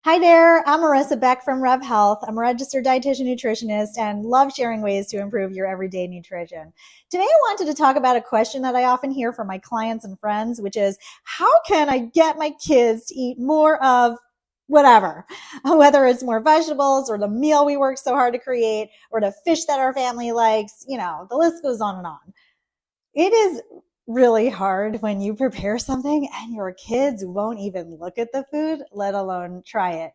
Hi there, I'm Marissa Beck from Rev Health. I'm a registered dietitian nutritionist and love sharing ways to improve your everyday nutrition. Today I wanted to talk about a question that I often hear from my clients and friends, which is how can I get my kids to eat more of whatever, whether it's more vegetables or the meal we work so hard to create or the fish that our family likes, the list goes on and on. It is really hard when you prepare something and your kids won't even look at the food, let alone try it.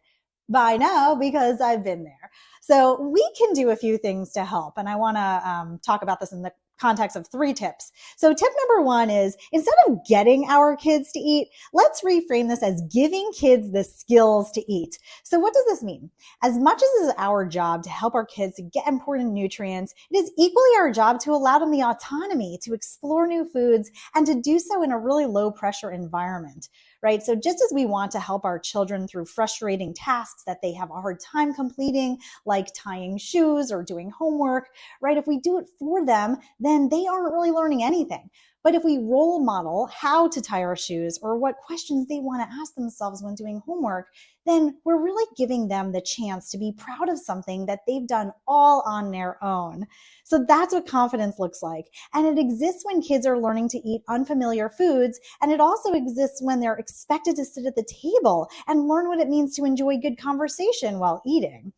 But I know because I've been there. So we can do a few things to help. And I want to talk about this in the context of 3 tips. So tip number 1 is instead of getting our kids to eat, let's reframe this as giving kids the skills to eat. So what does this mean? As much as it is our job to help our kids to get important nutrients, it is equally our job to allow them the autonomy to explore new foods and to do so in a really low pressure environment. Right? So just as we want to help our children through frustrating tasks that they have a hard time completing, like tying shoes or doing homework, right? If we do it for them, then they aren't really learning anything. But if we role model how to tie our shoes or what questions they want to ask themselves when doing homework, then we're really giving them the chance to be proud of something that they've done all on their own. So that's what confidence looks like. And it exists when kids are learning to eat unfamiliar foods. And it also exists when they're expected to sit at the table and learn what it means to enjoy good conversation while eating.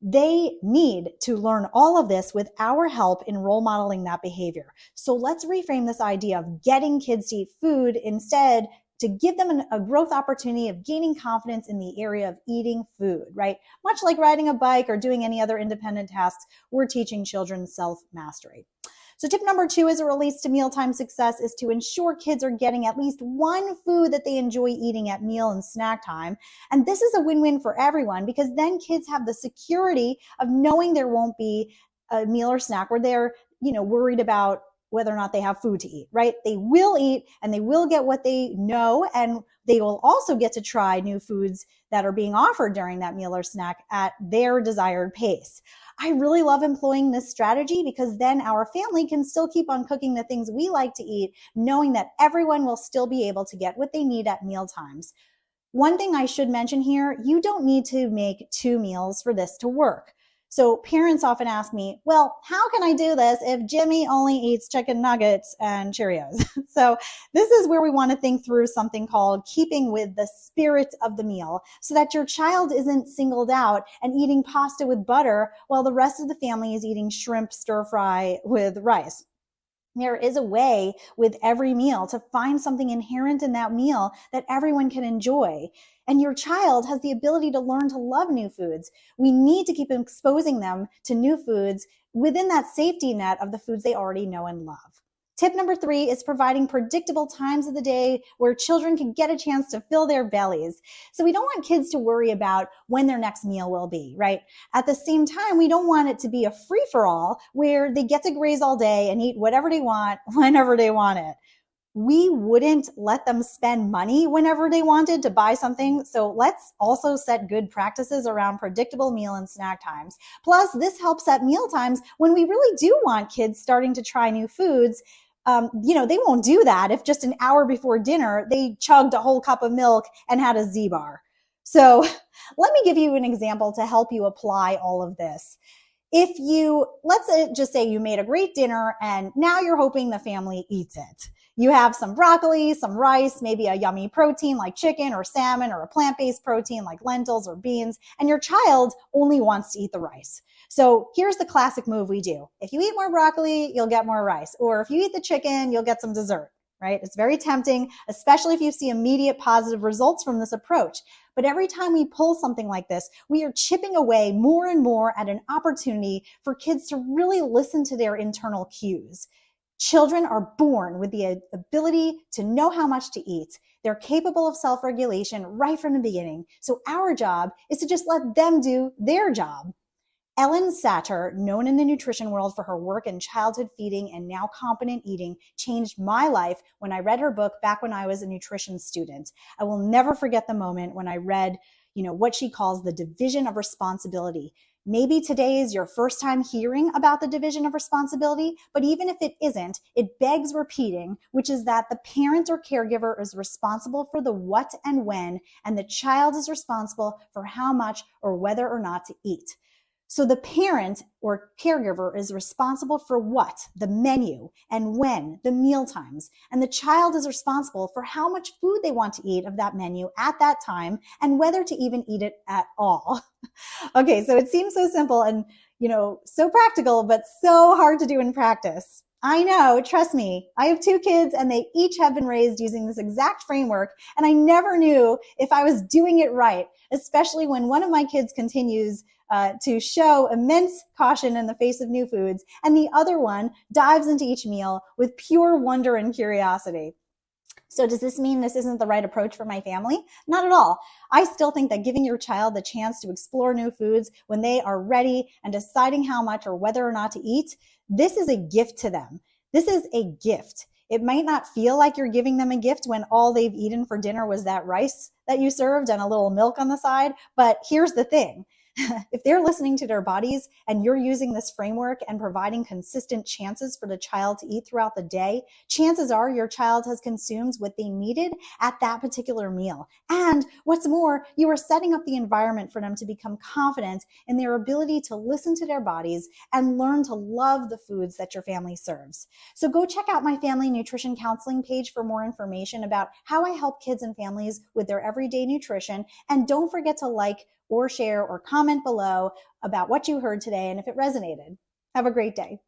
They need to learn all of this with our help in role modeling that behavior. So let's reframe this idea of getting kids to eat food instead to give them a growth opportunity of gaining confidence in the area of eating food, right? Much like riding a bike or doing any other independent tasks, we're teaching children self-mastery. So tip number 2 as it relates to mealtime success is to ensure kids are getting at least one food that they enjoy eating at meal and snack time. And this is a win-win for everyone because then kids have the security of knowing there won't be a meal or snack where they're, worried about whether or not they have food to eat, right? They will eat and they will get what they know, and they will also get to try new foods that are being offered during that meal or snack at their desired pace. I really love employing this strategy because then our family can still keep on cooking the things we like to eat, knowing that everyone will still be able to get what they need at meal times. One thing I should mention here, you don't need to make 2 meals for this to work. So parents often ask me, well, how can I do this if Jimmy only eats chicken nuggets and Cheerios? So this is where we want to think through something called keeping with the spirit of the meal so that your child isn't singled out and eating pasta with butter while the rest of the family is eating shrimp stir fry with rice. There is a way with every meal to find something inherent in that meal that everyone can enjoy. And your child has the ability to learn to love new foods. We need to keep exposing them to new foods within that safety net of the foods they already know and love. Tip number 3 is providing predictable times of the day where children can get a chance to fill their bellies. So we don't want kids to worry about when their next meal will be, right? At the same time, we don't want it to be a free-for-all where they get to graze all day and eat whatever they want, whenever they want it. We wouldn't let them spend money whenever they wanted to buy something. So let's also set good practices around predictable meal and snack times. Plus, this helps at meal times when we really do want kids starting to try new foods. They won't do that if just an hour before dinner, they chugged a whole cup of milk and had a Z-bar. So let me give you an example to help you apply all of this. Let's just say you made a great dinner and now you're hoping the family eats it. You have some broccoli, some rice, maybe a yummy protein like chicken or salmon or a plant-based protein like lentils or beans, and your child only wants to eat the rice. So here's the classic move we do. If you eat more broccoli, you'll get more rice. Or if you eat the chicken, you'll get some dessert, right? It's very tempting, especially if you see immediate positive results from this approach. But every time we pull something like this, we are chipping away more and more at an opportunity for kids to really listen to their internal cues. Children are born with the ability to know how much to eat. They're capable of self-regulation right from the beginning. So our job is to just let them do their job. Ellen Satter, known in the nutrition world for her work in childhood feeding and now competent eating, changed my life when I read her book back when I was a nutrition student. I will never forget the moment when I read, what she calls the division of responsibility. Maybe today is your first time hearing about the division of responsibility, but even if it isn't, it begs repeating, which is that the parent or caregiver is responsible for the what and when, and the child is responsible for how much or whether or not to eat. So the parent or caregiver is responsible for what, the menu, and when, the meal times. And the child is responsible for how much food they want to eat of that menu at that time and whether to even eat it at all. Okay, so it seems so simple and, so practical, but so hard to do in practice. I know, trust me. I have 2 kids and they each have been raised using this exact framework, and I never knew if I was doing it right, especially when one of my kids continues to show immense caution in the face of new foods, and the other one dives into each meal with pure wonder and curiosity. So does this mean this isn't the right approach for my family? Not at all. I still think that giving your child the chance to explore new foods when they are ready and deciding how much or whether or not to eat, this is a gift to them. This is a gift. It might not feel like you're giving them a gift when all they've eaten for dinner was that rice that you served and a little milk on the side, but here's the thing. If they're listening to their bodies and you're using this framework and providing consistent chances for the child to eat throughout the day, chances are your child has consumed what they needed at that particular meal. And what's more, you are setting up the environment for them to become confident in their ability to listen to their bodies and learn to love the foods that your family serves. So go check out my family nutrition counseling page for more information about how I help kids and families with their everyday nutrition. And don't forget to like or share or comment below about what you heard today and if it resonated. Have a great day.